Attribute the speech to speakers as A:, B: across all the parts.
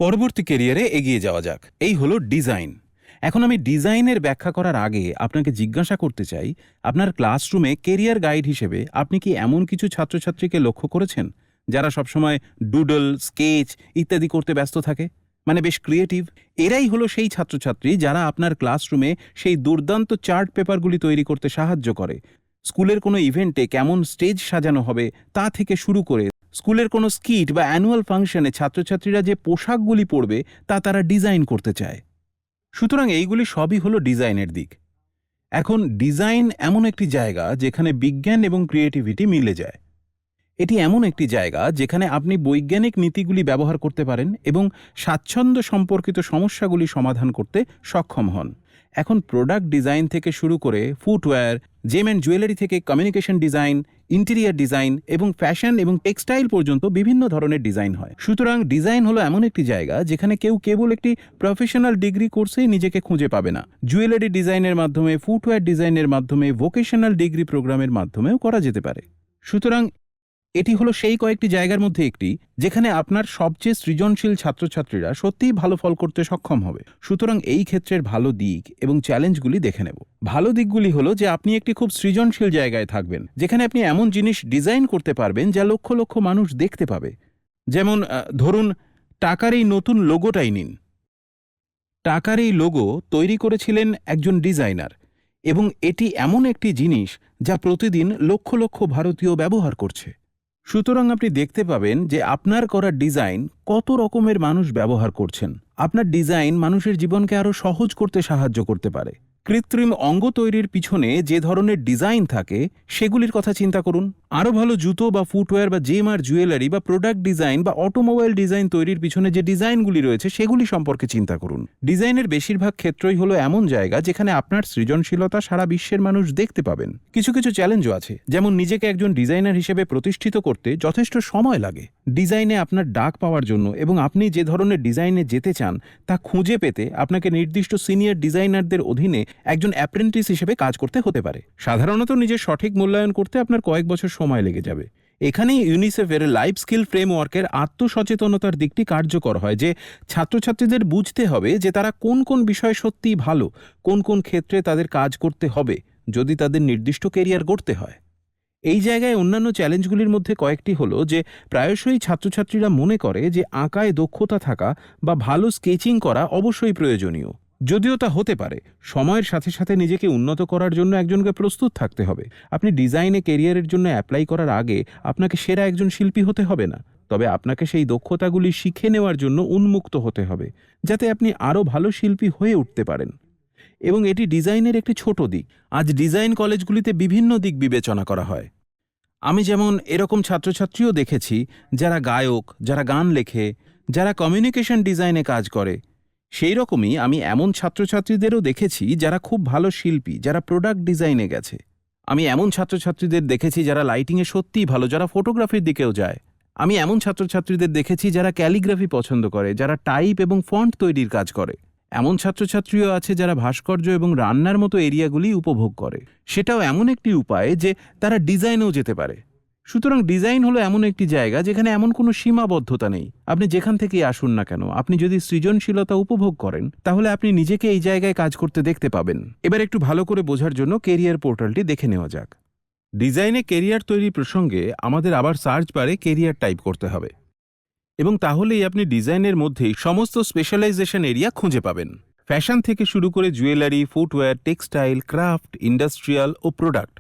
A: পরবর্তী ক্যারিয়ারে এগিয়ে যাওয়া যাক। এই হলো ডিজাইন। এখন আমি ডিজাইনের ব্যাখ্যা করার আগে আপনাকে জিজ্ঞাসা করতে চাই, আপনার ক্লাসরুমে কেরিয়ার গাইড হিসেবে আপনি কি এমন কিছু ছাত্রছাত্রীকে লক্ষ্য করেছেন যারা সবসময় ডুডল, স্কেচ ইত্যাদি করতে ব্যস্ত থাকে? মানে বেশ ক্রিয়েটিভ। এরাই হলো সেই ছাত্রছাত্রী যারা আপনার ক্লাসরুমে সেই দুর্দান্ত চার্ট পেপারগুলি তৈরি করতে সাহায্য করে। স্কুলের কোনো ইভেন্টে কেমন স্টেজ সাজানো হবে তা থেকে শুরু করে স্কুলের কোনো স্কিট বা অ্যানুয়াল ফাংশনে ছাত্রছাত্রীরা যে পোশাকগুলি পরবে তা তারা ডিজাইন করতে চায়। সুতরাং এইগুলি সবই হলো ডিজাইনের দিক। এখন ডিজাইন এমন একটি জায়গা যেখানে বিজ্ঞান এবং ক্রিয়েটিভিটি মিলে যায়। এটি এমন একটি জায়গা যেখানে আপনি বৈজ্ঞানিক নীতিগুলি ব্যবহার করতে পারেন এবং স্বাচ্ছন্দ্য সম্পর্কিত সমস্যাগুলি সমাধান করতে সক্ষম হন। এখন প্রোডাক্ট ডিজাইন থেকে শুরু করে ফুটওয়্যার, জেম অ্যান্ড জুয়েলারি থেকে কমিউনিকেশন ডিজাইন, ইন্টেরিয়ার ডিজাইন এবং ফ্যাশন এবং টেক্সটাইল পর্যন্ত বিভিন্ন ধরনের ডিজাইন হয়। সুতরাং ডিজাইন হলো এমন একটি জায়গা যেখানে কেউ কেবল একটি প্রফেশনাল ডিগ্রি কোর্সেই নিজেকে খুঁজে পাবে না। জুয়েলারি ডিজাইনের মাধ্যমে, ফুটওয়্যার ডিজাইনের মাধ্যমে, ভোকেশনাল ডিগ্রি প্রোগ্রামের মাধ্যমেও করা যেতে পারে। সুতরাং এটি হলো সেই কয়েকটি জায়গার মধ্যে একটি যেখানে আপনার সবচেয়ে সৃজনশীল ছাত্রছাত্রীরা সত্যিই ভালো ফল করতে সক্ষম হবে। সুতরাং এই ক্ষেত্রের ভালো দিক এবং চ্যালেঞ্জগুলি দেখে নেব। ভালো দিকগুলি হলো যে আপনি একটি খুব সৃজনশীল জায়গায় থাকবেন, যেখানে আপনি এমন জিনিস ডিজাইন করতে পারবেন যা লক্ষ লক্ষ মানুষ দেখতে পাবে। যেমন ধরুন, টাকার এই নতুন লোগোটাই নিন। টাকার এই লোগো তৈরি করেছিলেন একজন ডিজাইনার, এবং এটি এমন একটি জিনিস যা প্রতিদিন লক্ষ লক্ষ ভারতীয় ব্যবহার করছে। সুতরাং আপনি দেখতে পাবেন যে আপনার করা ডিজাইন কত রকমের মানুষ ব্যবহার করছেন। আপনার ডিজাইন মানুষের জীবনকে আরও সহজ করতে সাহায্য করতে পারে। কৃত্রিম অঙ্গ তৈরির পিছনে যে ধরনের ডিজাইন থাকে সেগুলির কথা চিন্তা করুন। আরও ভালো জুতো বা ফুটওয়্যার বা জেম আর জুয়েলারি বা প্রোডাক্ট ডিজাইন বা অটোমোবাইল ডিজাইন তৈরির পিছনে যে ডিজাইনগুলি রয়েছে সেগুলি সম্পর্কে চিন্তা করুন। ডিজাইনের বেশিরভাগ ক্ষেত্রই হলো এমন জায়গা যেখানে আপনার সৃজনশীলতা সারা বিশ্বের মানুষ দেখতে পাবেন। কিছু কিছু চ্যালেঞ্জও আছে, যেমন নিজেকে একজন ডিজাইনার হিসেবে প্রতিষ্ঠিত করতে যথেষ্ট সময় লাগে। ডিজাইনে আপনার ডাক পাওয়ার জন্য এবং আপনি যে ধরনের ডিজাইনে যেতে চান তা খুঁজে পেতে আপনাকে নির্দিষ্ট সিনিয়র ডিজাইনারদের অধীনে একজন অ্যাপ্রেন্টিস হিসেবে কাজ করতে হতে পারে। সাধারণত নিজের সঠিক মূল্যায়ন করতে আপনার কয়েক বছর সময় লেগে যাবে। এখানেই ইউনিসেফের লাইফ স্কিল ফ্রেমওয়ার্কের আত্মসচেতনতার দিকটি কার্যকর হয়, যে ছাত্রছাত্রীদের বুঝতে হবে যে তারা কোন কোন বিষয় সত্যিই ভালো, কোন কোন ক্ষেত্রে তাদের কাজ করতে হবে যদি তাদের নির্দিষ্ট কেরিয়ার গড়তে হয়। এই জায়গায় অন্যান্য চ্যালেঞ্জগুলির মধ্যে কয়েকটি হলো যে প্রায়শই ছাত্রছাত্রীরা মনে করে যে আঁকায় দক্ষতা থাকা বা ভালো স্কেচিং করা অবশ্যই প্রয়োজনীয়। যদিও তা হতে পারে, সময়ের সাথে সাথে নিজেকে উন্নত করার জন্য একজনকে প্রস্তুত থাকতে হবে। আপনি ডিজাইনে কেরিয়ারের জন্য অ্যাপ্লাই করার আগে আপনাকে সেরা একজন শিল্পী হতে হবে না, তবে আপনাকে সেই দক্ষতাগুলি শিখে নেওয়ার জন্য উন্মুক্ত হতে হবে, যাতে আপনি আরও ভালো শিল্পী হয়ে উঠতে পারেন। এবং এটি ডিজাইনের একটি ছোট দিক। আজ ডিজাইন কলেজগুলিতে বিভিন্ন দিক বিবেচনা করা হয়। আমি যেমন এরকম ছাত্রছাত্রীও দেখেছি যারা গায়ক, যারা গান লেখে, যারা কমিউনিকেশন ডিজাইনে কাজ করে। সেই রকমই আমি এমন ছাত্রছাত্রীদেরও দেখেছি যারা খুব ভালো শিল্পী, যারা প্রোডাক্ট ডিজাইনে গেছে। আমি এমন ছাত্রছাত্রীদের দেখেছি যারা লাইটিংয়ে সত্যিই ভালো, যারা ফটোগ্রাফির দিকেও যায়। আমি এমন ছাত্রছাত্রীদের দেখেছি যারা ক্যালিগ্রাফি পছন্দ করে, যারা টাইপ এবং ফন্ট তৈরির কাজ করে। এমন ছাত্রছাত্রীও আছে যারা ভাস্কর্য এবং রান্নার মতো এরিয়াগুলি উপভোগ করে। সেটাও এমন একটি উপায় যে তারা ডিজাইনেও যেতে পারে। সুতরাং ডিজাইন হলো এমন একটি জায়গা যেখানে এমন কোনো সীমাবদ্ধতা নেই। আপনি যেখান থেকেই আসুন না কেন, আপনি যদি সৃজনশীলতা উপভোগ করেন তাহলে আপনি নিজেকে এই জায়গায় কাজ করতে দেখতে পাবেন। এবার একটু ভালো করে বোঝার জন্য কেরিয়ার পোর্টালটি দেখে নেওয়া যাক। ডিজাইনে কেরিয়ার তৈরি প্রসঙ্গে আমাদের আবার সার্চ বারে কেরিয়ার টাইপ করতে হবে, এবং তাহলেই আপনি ডিজাইনের মধ্যেই সমস্ত স্পেশালাইজেশন এরিয়া খুঁজে পাবেন। ফ্যাশন থেকে শুরু করে jewellery, footwear, textile, craft, industrial ও প্রোডাক্ট,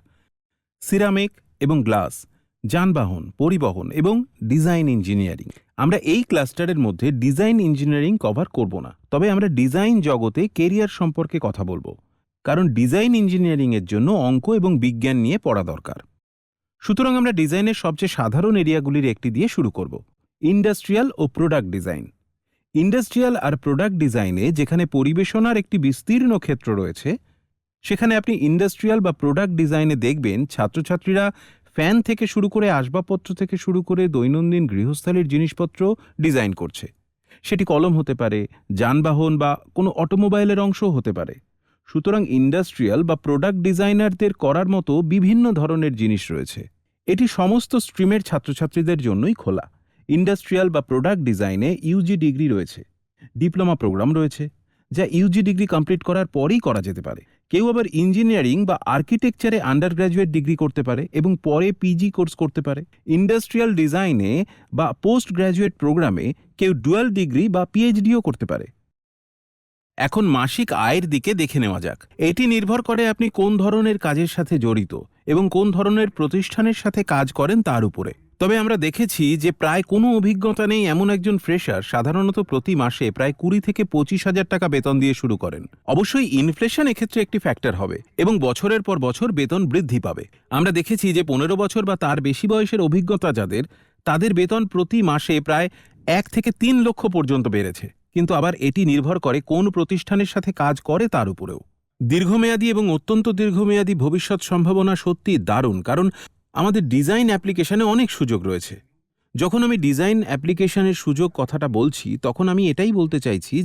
A: সিরামিক এবং গ্লাস, যানবাহন, পরিবহন এবং ডিজাইন ইঞ্জিনিয়ারিং। আমরা এই ক্লাস্টারের মধ্যে ডিজাইন ইঞ্জিনিয়ারিং কভার করব না, তবে আমরা ডিজাইন জগতে কেরিয়ার সম্পর্কে কথা বলবো, কারণ ডিজাইন ইঞ্জিনিয়ারিংয়ের জন্য অঙ্ক এবং বিজ্ঞান নিয়ে পড়া দরকার। সুতরাং আমরা ডিজাইনের সবচেয়ে সাধারণ এরিয়াগুলির একটি দিয়ে শুরু করব, ইন্ডাস্ট্রিয়াল ও প্রোডাক্ট ডিজাইন। ইন্ডাস্ট্রিয়াল আর প্রোডাক্ট ডিজাইনে যেখানে পরিবেশনার একটি বিস্তীর্ণ ক্ষেত্র রয়েছে, সেখানে আপনি ইন্ডাস্ট্রিয়াল বা প্রোডাক্ট ডিজাইনে দেখবেন ছাত্রছাত্রীরা ফ্যান থেকে শুরু করে আসবাবপত্র থেকে শুরু করে দৈনন্দিন গৃহস্থালির জিনিসপত্র ডিজাইন করছে। সেটি কলম হতে পারে, যানবাহন বা কোনো অটোমোবাইলের অংশও হতে পারে। সুতরাং ইন্ডাস্ট্রিয়াল বা প্রোডাক্ট ডিজাইনারদের করার মতো বিভিন্ন ধরনের জিনিস রয়েছে। এটি সমস্ত স্ট্রিমের ছাত্রছাত্রীদের জন্যই খোলা। ইন্ডাস্ট্রিয়াল বা প্রোডাক্ট ডিজাইনে ইউজি ডিগ্রি রয়েছে। ডিপ্লোমা প্রোগ্রাম রয়েছে, যা ইউজি ডিগ্রি কমপ্লিট করার পরেই করা যেতে পারে। কেউ আবার ইঞ্জিনিয়ারিং বা আর্কিটেকচারে আন্ডার গ্র্যাজুয়েট ডিগ্রি করতে পারে এবং পরে পিজি কোর্স করতে পারে। ইন্ডাস্ট্রিয়াল ডিজাইনে বা পোস্ট গ্র্যাজুয়েট প্রোগ্রামে কেউ ডুয়াল ডিগ্রি বা পিএইচডিও করতে পারে। এখন মাসিক আয়ের দিকে দেখে নেওয়া যাক। এটি নির্ভর করে আপনি কোন ধরনের কাজের সাথে জড়িত এবং কোন ধরনের প্রতিষ্ঠানের সাথে কাজ করেন তার উপরে। তবে আমরা দেখেছি যে প্রায় কোনো অভিজ্ঞতা নেই এমন একজন ফ্রেশার সাধারণত প্রতি মাসে প্রায় 20 থেকে 25,000 টাকা বেতন দিয়ে শুরু করেন। অবশ্যই ইনফ্লেশন এক্ষেত্রে একটি ফ্যাক্টর হবে এবং বছরের পর বছর বেতন বৃদ্ধি পাবে। আমরা দেখেছি যে 15 বছর বা তার বেশি বয়সের অভিজ্ঞতা যাদের, তাদের বেতন প্রতি মাসে প্রায় 1 থেকে 3 লক্ষ পর্যন্ত বেড়েছে। কিন্তু আবার এটি নির্ভর করে কোন প্রতিষ্ঠানের সাথে কাজ করে তার উপরেও। দীর্ঘমেয়াদী এবং অত্যন্ত দীর্ঘমেয়াদী ভবিষ্যৎ সম্ভাবনা সত্যি দারুণ, কারণ আমাদের ডিজাইন অ্যাপ্লিকেশনে অনেক সুযোগ রয়েছে। যখন আমি ডিজাইন অ্যাপ্লিকেশনের সুযোগ কথাটা বলছি, তখন আমি এটাই বলতে চাইছি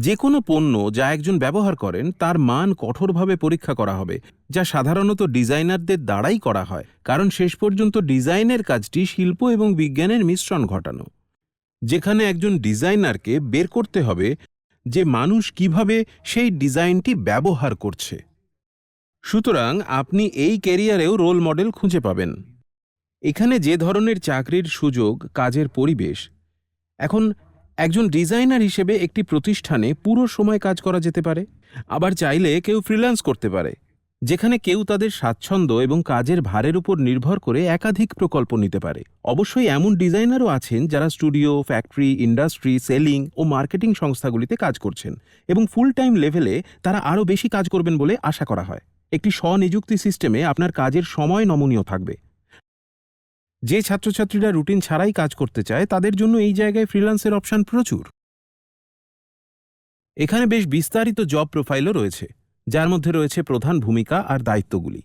A: যে কোনো পণ্য যা একজন ব্যবহার করেন তার মান কঠোরভাবে পরীক্ষা করা হবে, যা সাধারণত ডিজাইনারদের দ্বারাই করা হয়, কারণ শেষ পর্যন্ত ডিজাইনের কাজটি শিল্প এবং বিজ্ঞানের মিশ্রণ ঘটানো, যেখানে একজন ডিজাইনারকে বের করতে হবে যে মানুষ কিভাবে সেই ডিজাইনটি ব্যবহার করছে। সুতরাং আপনি এই ক্যারিয়ারেও রোল মডেল খুঁজে পাবেন। এখানে যে ধরনের চাকরির সুযোগ, কাজের পরিবেশ, এখন একজন ডিজাইনার হিসেবে একটি প্রতিষ্ঠানে পুরো সময় কাজ করা যেতে পারে। আবার চাইলে কেউ ফ্রিল্যান্স করতে পারে, যেখানে কেউ তাদের স্বাচ্ছন্দ্য এবং কাজের ভারের উপর নির্ভর করে একাধিক প্রকল্প নিতে পারে। অবশ্যই এমন ডিজাইনারও আছেন যারা স্টুডিও, ফ্যাক্টরি, ইন্ডাস্ট্রি, সেলিং ও মার্কেটিং সংস্থাগুলিতে কাজ করছেন এবং ফুল টাইম লেভেলে তারা আরও বেশি কাজ করবেন বলে আশা করা হয়। একটি স্বনিযুক্তি সিস্টেমে আপনার কাজের সময় নমনীয় থাকবে। যে ছাত্রছাত্রীরা রুটিন ছাড়াই কাজ করতে চায় তাদের জন্য এই জায়গায় ফ্রিল্যান্সের অপশন প্রচুর। এখানে বেশ বিস্তারিত জব প্রোফাইলও রয়েছে, যার মধ্যে রয়েছে প্রধান ভূমিকা আর দায়িত্বগুলি।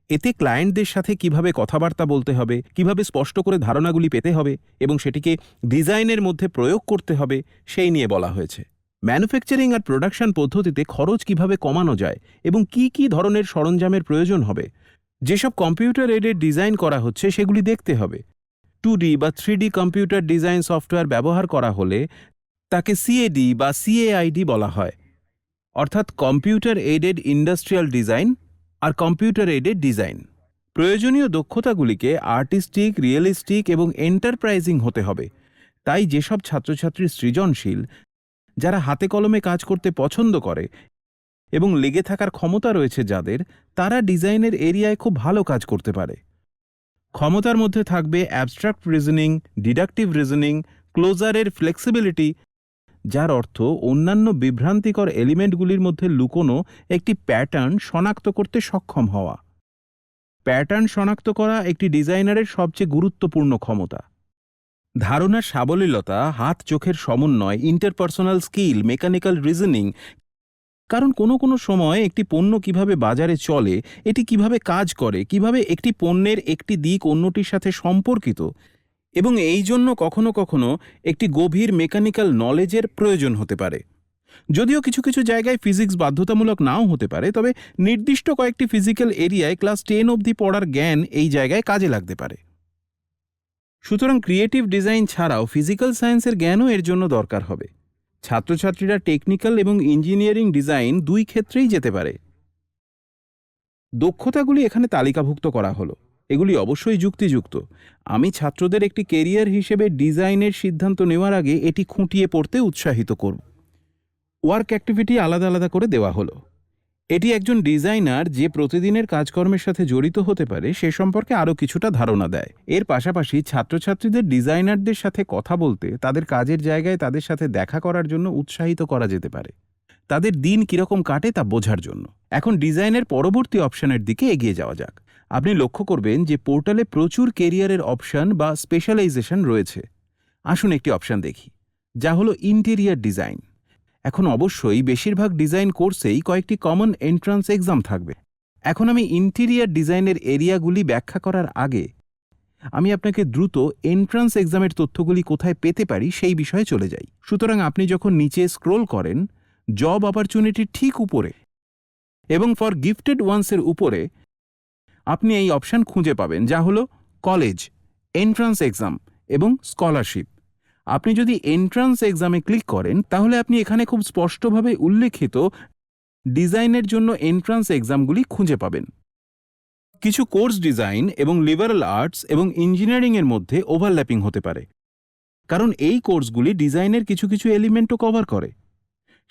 A: এতে ক্লায়েন্টদের সাথে কিভাবে কথাবার্তা বলতে হবে, কিভাবে স্পষ্ট করে ধারণাগুলি পেতে হবে এবং সেটিকে ডিজাইনের মধ্যে প্রয়োগ করতে হবে সেই নিয়ে বলা হয়েছে। ম্যানুফ্যাকচারিং আর প্রোডাকশন পদ্ধতিতে খরচ কিভাবে কমানো যায় এবং কি কি ধরনের সরঞ্জামের প্রয়োজন হবে, যেসব কম্পিউটার এডেড ডিজাইন করা হচ্ছে সেগুলি দেখতে হবে। 2D বা 3D কম্পিউটার ডিজাইন সফটওয়্যার ব্যবহার করা হলে তাকে CAD বা CAID বলা হয়, অর্থাৎ কম্পিউটার এডেড ইন্ডাস্ট্রিয়াল ডিজাইন আর কম্পিউটার এডেড ডিজাইন। প্রয়োজনীয় দক্ষতাগুলিকে আর্টিস্টিক, রিয়েলিস্টিক এবং এন্টারপ্রাইজিং হতে হবে। তাই যেসব ছাত্রছাত্রী সৃজনশীল, যারা হাতে কলমে কাজ করতে পছন্দ করে এবং লেগে থাকার ক্ষমতা রয়েছে যাদের, তারা ডিজাইনের এরিয়ায় খুব ভালো কাজ করতে পারে। ক্ষমতার মধ্যে থাকবে অ্যাবস্ট্রাক্ট রিজনিং, ডিডাকটিভ রিজনিং, ক্লোজারের ফ্লেক্সিবিলিটি, যার অর্থ অন্যান্য বিভ্রান্তিকর এলিমেন্টগুলির মধ্যে লুকোনো একটি প্যাটার্ন শনাক্ত করতে সক্ষম হওয়া। প্যাটার্ন শনাক্ত করা একটি ডিজাইনারের সবচেয়ে গুরুত্বপূর্ণ ক্ষমতা। ধারণার সাবলীলতা, হাত চোখের সমন্বয়, ইন্টারপার্সোনাল স্কিল, মেকানিক্যাল রিজনিং, কারণ কোনো সময় একটি পণ্য কিভাবে বাজারে চলে, এটি কিভাবে কাজ করে, কিভাবে একটি পণ্যের একটি দিক অন্যটির সাথে সম্পর্কিত, এবং এই জন্য কখনো কখনো একটি গভীর মেকানিক্যাল নলেজের প্রয়োজন হতে পারে। যদিও কিছু কিছু জায়গায় ফিজিক্স বাধ্যতামূলক নাও হতে পারে, তবে নির্দিষ্ট কয়েকটি ফিজিক্যাল এরিয়ায় ক্লাস 10 অবধি পড়ার জ্ঞান এই জায়গায় কাজে লাগতে পারে। সুতরাং ক্রিয়েটিভ ডিজাইন ছাড়াও ফিজিক্যাল সায়েন্সের জ্ঞানও এর জন্য দরকার হবে। ছাত্রছাত্রীরা টেকনিক্যাল এবং ইঞ্জিনিয়ারিং ডিজাইন দুই ক্ষেত্রেই যেতে পারে। দক্ষতাগুলি এখানে তালিকাভুক্ত করা হলো, এগুলি অবশ্যই যুক্তিযুক্ত। আমি ছাত্রদের একটি কেরিয়ার হিসেবে ডিজাইনের সিদ্ধান্ত নেওয়ার আগে এটি খুঁটিয়ে পড়তে উৎসাহিত করব। ওয়ার্ক অ্যাক্টিভিটি আলাদা আলাদা করে দেওয়া হলো। এটি একজন ডিজাইনার যে প্রতিদিনের কাজকর্মের সাথে জড়িত হতে পারে সে সম্পর্কে আরও কিছুটা ধারণা দেয়। এর পাশাপাশি ছাত্রছাত্রীদের ডিজাইনারদের সাথে কথা বলতে, তাদের কাজের জায়গায় তাদের সাথে দেখা করার জন্য উৎসাহিত করা যেতে পারে, তাদের দিন কিরকম কাটে তা বোঝার জন্য। এখন ডিজাইনের পরবর্তী অপশনের দিকে এগিয়ে যাওয়া যাক। আপনি লক্ষ্য করবেন যে পোর্টালে প্রচুর কেরিয়ারের অপশন বা স্পেশালাইজেশন রয়েছে। আসুন একটি অপশন দেখি, যা হলো ইন্টেরিয়ার ডিজাইন। এখন অবশ্যই বেশিরভাগ ডিজাইন কোর্সেই কয়েকটি কমন এন্ট্রান্স এক্সাম থাকবে। এখন আমি ইন্টেরিয়ার ডিজাইনের এরিয়াগুলি ব্যাখ্যা করার আগে আমি আপনাকে দ্রুত এন্ট্রান্স এক্সামের তথ্যগুলি কোথায় পেতে পারি সেই বিষয়ে চলে যাই। সুতরাং আপনি যখন নিচে স্ক্রোল করেন, জব অপরচুনিটির ঠিক উপরে এবং ফর গিফটেড ওয়ান্সের উপরে আপনি এই অপশন খুঁজে পাবেন, যা হলো কলেজ, এন্ট্রান্স এক্সাম এবং স্কলারশিপ। আপনি যদি এন্ট্রান্স এক্সামে ক্লিক করেন তাহলে আপনি এখানে খুব স্পষ্টভাবে উল্লেখিত ডিজাইনের জন্য এন্ট্রান্স এক্সামগুলি খুঁজে পাবেন। কিছু কোর্স ডিজাইন এবং লিবারাল আর্টস এবং ইঞ্জিনিয়ারিংয়ের মধ্যে ওভারল্যাপিং হতে পারে, কারণ এই কোর্সগুলি ডিজাইনের কিছু কিছু এলিমেন্টও কভার করে।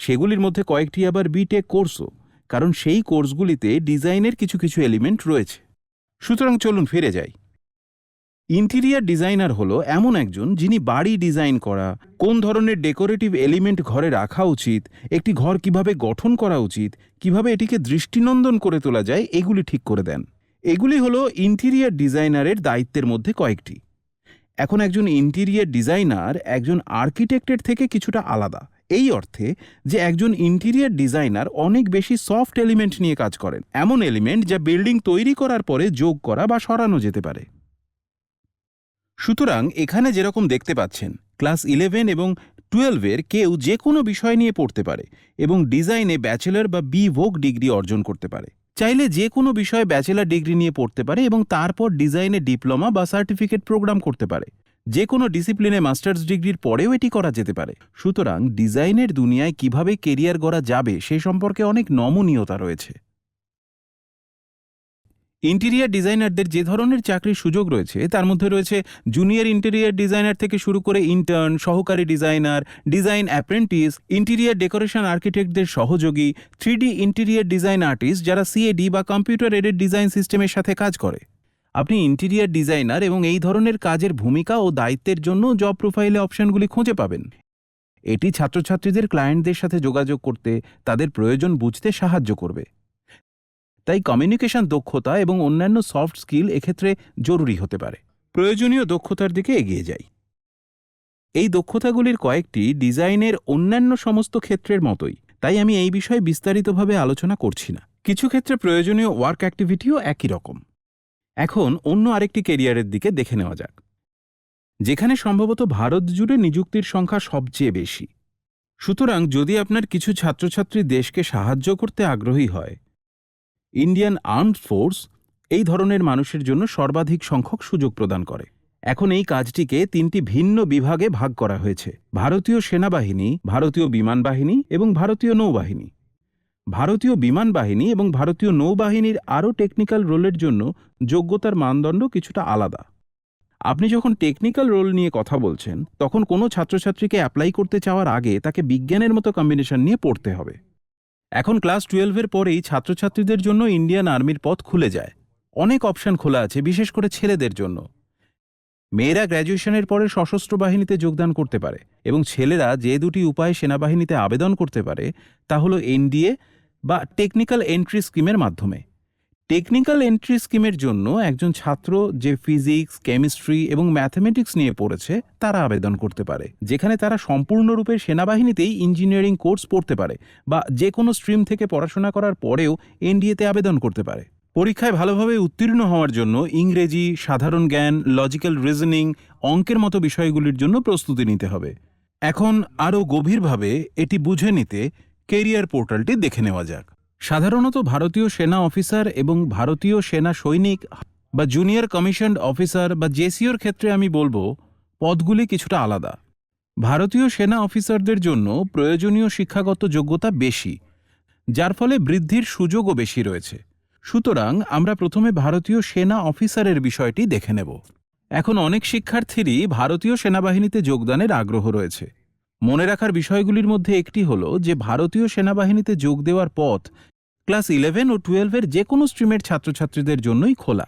A: সেগুলির মধ্যে কয়েকটি আবার বিটেক কোর্সও, কারণ সেই কোর্সগুলিতে ডিজাইনের কিছু কিছু এলিমেন্ট রয়েছে। সুতরাং চলুন ফিরে যাই। ইন্টেরিয়ার ডিজাইনার হলো এমন একজন যিনি বাড়ি ডিজাইন করা, কোন ধরনের ডেকোরেটিভ এলিমেন্ট ঘরে রাখা উচিত, একটি ঘর কিভাবে গঠন করা উচিত, কিভাবে এটিকে দৃষ্টিনন্দন করে তোলা যায়, এগুলি ঠিক করে দেন। এগুলি হলো ইন্টেরিয়ার ডিজাইনারের দায়িত্বের মধ্যে কয়েকটি। এখন একজন ইন্টেরিয়ার ডিজাইনার একজন আর্কিটেক্টের থেকে কিছুটা আলাদা, এই অর্থে যে একজন ইন্টেরিয়ার ডিজাইনার অনেক বেশি সফট এলিমেন্ট নিয়ে কাজ করেন, এমন এলিমেন্ট যা বিল্ডিং তৈরি করার পরে যোগ করা বা সরানো যেতে পারে। সুতরাং এখানে যেরকম দেখতে পাচ্ছেন, ক্লাস 11 এবং 12-এর কেউ যে কোনো বিষয় নিয়ে পড়তে পারে এবং ডিজাইনে ব্যাচেলর বা বি.ভোক ডিগ্রি অর্জন করতে পারে। চাইলে যে কোনো বিষয়ে ব্যাচেলর ডিগ্রি নিয়ে পড়তে পারে এবং তারপর ডিজাইনে ডিপ্লোমা বা সার্টিফিকেট প্রোগ্রাম করতে পারে। যে কোনো ডিসিপ্লিনে মাস্টার্স ডিগ্রির পরেও এটি করা যেতে পারে। সুতরাং ডিজাইনের দুনিয়ায় কিভাবে কেরিয়ার গড়া যাবে সে সম্পর্কে অনেক নমনীয়তা রয়েছে। ইন্টেরিয়ার ডিজাইনারদের যে ধরনের চাকরির সুযোগ রয়েছে তার মধ্যে রয়েছে জুনিয়র ইন্টেরিয়ার ডিজাইনার থেকে শুরু করে ইন্টার্ন, সহকারী designer, design apprentice, interior decoration আর্কিটেক্টদের সহযোগী, 3D ইন্টেরিয়ার ডিজাইন আর্টিস্ট যারা সিএডি বা কম্পিউটার এডেড ডিজাইন সিস্টেমের সাথে কাজ করে। আপনি ইন্টেরিয়ার ডিজাইনার এবং এই ধরনের কাজের ভূমিকা ও দায়িত্বের জন্য জব প্রোফাইলে অপশনগুলি খুঁজে পাবেন। এটি ছাত্রছাত্রীদের ক্লায়েন্টদের সাথে যোগাযোগ করতে, তাদের প্রয়োজন বুঝতে সাহায্য করবে। তাই কমিউনিকেশন দক্ষতা এবং অন্যান্য সফট স্কিল এক্ষেত্রে জরুরি হতে পারে। প্রয়োজনীয় দক্ষতার দিকে এগিয়ে যাই। এই দক্ষতাগুলির কয়েকটি ডিজাইনের অন্যান্য সমস্ত ক্ষেত্রের মতোই, তাই আমি এই বিষয়ে বিস্তারিতভাবে আলোচনা করছি না। কিছু ক্ষেত্রে প্রয়োজনীয় ওয়ার্ক অ্যাক্টিভিটিও একই রকম। এখন অন্য আরেকটি কেরিয়ারের দিকে দেখে নেওয়া যাক, যেখানে সম্ভবত ভারত জুড়ে নিযুক্তির সংখ্যা সবচেয়ে বেশি। সুতরাং যদি আপনার কিছু ছাত্রছাত্রী দেশকে সাহায্য করতে আগ্রহী হয়, ইন্ডিয়ান আর্মড ফোর্স এই ধরনের মানুষের জন্য সর্বাধিক সংখ্যক সুযোগ প্রদান করে। এখন এই কাজটিকে 3টি ভিন্ন বিভাগে ভাগ করা হয়েছে: ভারতীয় সেনাবাহিনী, ভারতীয় বিমান বাহিনী এবং ভারতীয় নৌবাহিনী। ভারতীয় বিমান বাহিনী এবং ভারতীয় নৌবাহিনীর আরও টেকনিক্যাল রোলের জন্য যোগ্যতার মানদণ্ড কিছুটা আলাদা। আপনি যখন টেকনিক্যাল রোল নিয়ে কথা বলছেন, তখন কোনো ছাত্রছাত্রীকে অ্যাপ্লাই করতে চাওয়ার আগে তাকে বিজ্ঞানের মতো কম্বিনেশন নিয়ে পড়তে হবে। এখন ক্লাস 12-এর পরেই ছাত্রছাত্রীদের জন্য ইন্ডিয়ান আর্মির পথ খুলে যায়। অনেক অপশন খোলা আছে, বিশেষ করে ছেলেদের জন্য। মেয়েরা গ্র্যাজুয়েশনের পরে সশস্ত্র বাহিনীতে যোগদান করতে পারে এবং ছেলেরা যে দুটি উপায়ে সেনাবাহিনীতে আবেদন করতে পারে তা হলো এনডিএ বা টেকনিক্যাল এন্ট্রি স্কিমের মাধ্যমে। টেকনিক্যাল এন্ট্রি স্কিমের জন্য একজন ছাত্র যে ফিজিক্স, কেমিস্ট্রি এবং ম্যাথমেটিক্স নিয়ে পড়েছে তারা আবেদন করতে পারে, যেখানে তারা সম্পূর্ণরূপে সেনাবাহিনীতেই ইঞ্জিনিয়ারিং কোর্স পড়তে পারে বা যে কোনো স্ট্রিম থেকে পড়াশোনা করার পরেও এনডিএতে আবেদন করতে পারে। পরীক্ষায় ভালোভাবে উত্তীর্ণ হওয়ার জন্য ইংরেজি, সাধারণ জ্ঞান, লজিক্যাল রিজনিং, অঙ্কের মতো বিষয়গুলির জন্য প্রস্তুতি নিতে হবে। এখন আরও গভীরভাবে এটি বুঝে নিতে কেরিয়ার পোর্টালটি দেখে নেওয়া যাক। সাধারণত ভারতীয় সেনা অফিসার এবং ভারতীয় সেনা সৈনিক বা জুনিয়র কমিশনড অফিসার বা জেসিওর ক্ষেত্রে আমি বলবো পদগুলি কিছুটা আলাদা। ভারতীয় সেনা অফিসারদের জন্য প্রয়োজনীয় শিক্ষাগত যোগ্যতা বেশি, যার ফলে বৃদ্ধির সুযোগও বেশি রয়েছে। সুতরাং আমরা প্রথমে ভারতীয় সেনা অফিসারের বিষয়টি দেখে নেব। এখন অনেক শিক্ষার্থীরই ভারতীয় সেনাবাহিনীতে যোগদানের আগ্রহ রয়েছে। মনে রাখার বিষয়গুলির মধ্যে একটি হল যে ভারতীয় সেনাবাহিনীতে যোগ দেওয়ার পথ ক্লাস 11 ও 12-এর যে কোনো স্ট্রিমের ছাত্রছাত্রীদের জন্যই খোলা,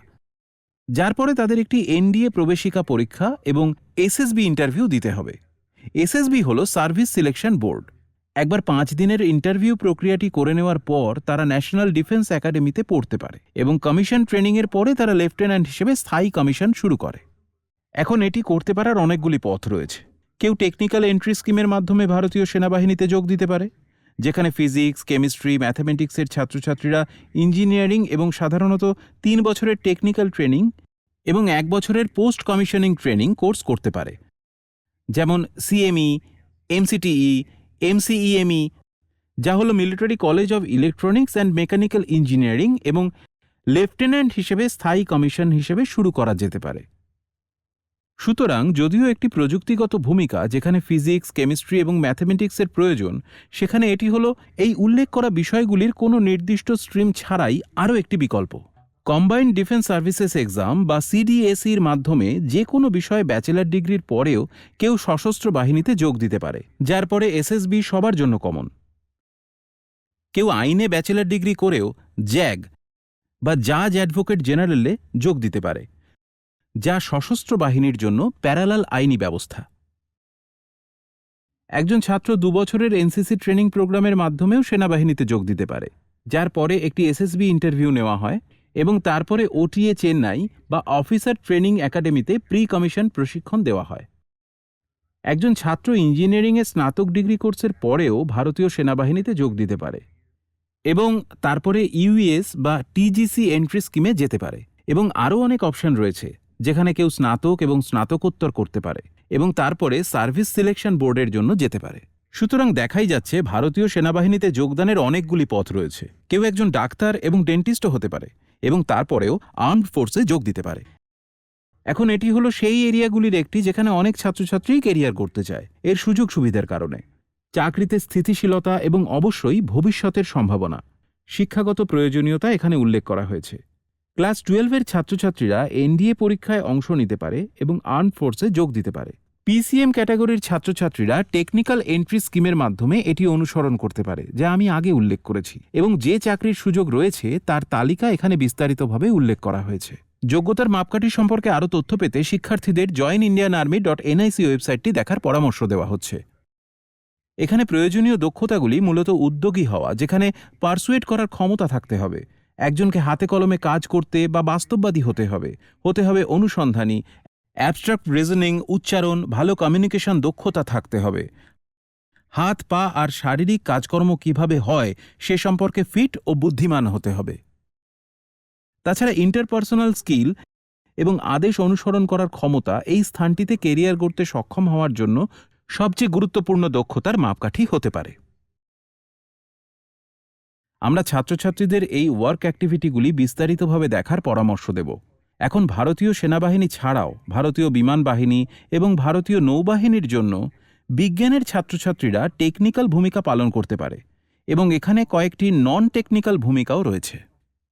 A: যার পরে তাদের একটি এনডিএ প্রবেশিকা পরীক্ষা এবং এসএসবি ইন্টারভিউ দিতে হবে। এসএসবি হল সার্ভিস সিলেকশন বোর্ড। একবার 5 দিনের ইন্টারভিউ প্রক্রিয়াটি করে নেওয়ার পর তারা ন্যাশনাল ডিফেন্স একাডেমিতে পড়তে পারে এবং কমিশন ট্রেনিংয়ের পরে তারা লেফটেন্যান্ট হিসেবে স্থায়ী কমিশন শুরু করে। এখন এটি করতে পারার অনেকগুলি পথ রয়েছে। কেউ টেকনিক্যাল এন্ট্রি স্কিমের মাধ্যমে ভারতীয় সেনাবাহিনীতে যোগ দিতে পারে, যেখানে ফিজিক্স, কেমিস্ট্রি, ম্যাথামেটিক্সের ছাত্রছাত্রীরা ইঞ্জিনিয়ারিং এবং সাধারণত 3 বছরের টেকনিক্যাল ট্রেনিং এবং 1 বছরের পোস্ট কমিশনিং ট্রেনিং কোর্স করতে পারে, যেমন সিএমই, এমসিটিই, এমসিইএমই, যা হল military college of electronics and mechanical engineering, এবং লেফটেন্যান্ট হিসেবে স্থায়ী কমিশন হিসেবে শুরু করা যেতে পারে। সুতরাং যদিও একটি প্রযুক্তিগত ভূমিকা যেখানে ফিজিক্স, কেমিস্ট্রি এবং ম্যাথমেটিক্সের প্রয়োজন, সেখানে এটি হলো এই উল্লেখ করা বিষয়গুলির কোনো নির্দিষ্ট স্ট্রিম ছাড়াই আরও একটি বিকল্প। কম্বাইন্ড ডিফেন্স সার্ভিসেস এক্সাম বা সিডিএসির মাধ্যমে যে কোনো বিষয়ে ব্যাচেলর ডিগ্রির পরেও কেউ সশস্ত্র বাহিনীতে যোগ দিতে পারে, যার পরে এসএসবি সবার জন্য কমন। কেউ আইনে ব্যাচেলর ডিগ্রি করেও জ্যাগ বা জাজ অ্যাডভোকেট জেনারেলে যোগ দিতে পারে, যা সশস্ত্র বাহিনীর জন্য প্যারালাল আইনি ব্যবস্থা। একজন ছাত্র 2 বছরের এনসিসি ট্রেনিং প্রোগ্রামের মাধ্যমেও সেনাবাহিনীতে যোগ দিতে পারে, যার পরে একটি এসএসবি ইন্টারভিউ নেওয়া হয় এবং তারপরে ওটিএ চেন্নাই বা অফিসার ট্রেনিং একাডেমিতে প্রি কমিশন প্রশিক্ষণ দেওয়া হয়। একজন ছাত্র ইঞ্জিনিয়ারিংয়ে স্নাতক ডিগ্রি কোর্সের পরেও ভারতীয় সেনাবাহিনীতে যোগ দিতে পারে এবং তারপরে ইউএস বা টিজিসি এন্ট্রি স্কিমে যেতে পারে। এবং আরও অনেক অপশন রয়েছে যেখানে কেউ স্নাতক এবং স্নাতকোত্তর করতে পারে এবং তারপরে সার্ভিস সিলেকশন বোর্ডের জন্য যেতে পারে। সুতরাং দেখাই যাচ্ছে ভারতীয় সেনাবাহিনীতে যোগদানের অনেকগুলি পথ রয়েছে। কেউ একজন ডাক্তার এবং ডেন্টিস্টও হতে পারে এবং তারপরেও আর্মড ফোর্সে যোগ দিতে পারে। এখন এটি হলো সেই এরিয়াগুলির একটি যেখানে অনেক ছাত্রছাত্রী কেরিয়ার করতে চায় এর সুযোগ সুবিধার কারণে। চাকরিতে স্থিতিশীলতা এবং অবশ্যই ভবিষ্যতের সম্ভাবনা, শিক্ষাগত প্রয়োজনীয়তা এখানে উল্লেখ করা হয়েছে। ক্লাস 12-এর ছাত্রছাত্রীরা এনডিএ পরীক্ষায় অংশ নিতে পারে এবং আর্মড ফোর্সে যোগ দিতে পারে। পিসিএম ক্যাটাগরির ছাত্রছাত্রীরা টেকনিক্যাল এন্ট্রি স্কিমের মাধ্যমে এটি অনুসরণ করতে পারে, যা আমি আগে উল্লেখ করেছি, এবং যে চাকরির সুযোগ রয়েছে তার তালিকা এখানে বিস্তারিতভাবে উল্লেখ করা হয়েছে। যোগ্যতার মাপকাঠি সম্পর্কে আরও তথ্য পেতে শিক্ষার্থীদের joinindianarmy.nic ওয়েবসাইটটি দেখার পরামর্শ দেওয়া হচ্ছে। এখানে প্রয়োজনীয় দক্ষতাগুলি মূলত উদ্যোগী হওয়া, যেখানে পারসুয়েট করার ক্ষমতা থাকতে হবে, একজনকে হাতে কলমে কাজ করতে বা বাস্তববাদী হতে হবে অনুসন্ধানী, অ্যাবস্ট্রাক্ট রিজনিং, উচ্চারণ, ভালো কমিউনিকেশন দক্ষতা থাকতে হবে, হাত পা আর শারীরিক কাজকর্ম কিভাবে হয় সে সম্পর্কে ফিট ও বুদ্ধিমান হতে হবে। তাছাড়া ইন্টারপার্সোনাল স্কিল এবং আদেশ অনুসরণ করার ক্ষমতা এই স্থানটিতে কেরিয়ার গড়তে সক্ষম হওয়ার জন্য সবচেয়ে গুরুত্বপূর্ণ দক্ষতার মাপকাঠি হতে পারে। আমরা ছাত্রছাত্রীদের এই ওয়ার্ক অ্যাক্টিভিটিগুলি বিস্তারিতভাবে দেখার পরামর্শ দেব। এখন ভারতীয় সেনাবাহিনী ছাড়াও ভারতীয় বিমান বাহিনী এবং ভারতীয় নৌবাহিনীর জন্য বিজ্ঞানের ছাত্রছাত্রীরা টেকনিক্যাল ভূমিকা পালন করতে পারে এবং এখানে কয়েকটি নন টেকনিক্যাল ভূমিকাও রয়েছে।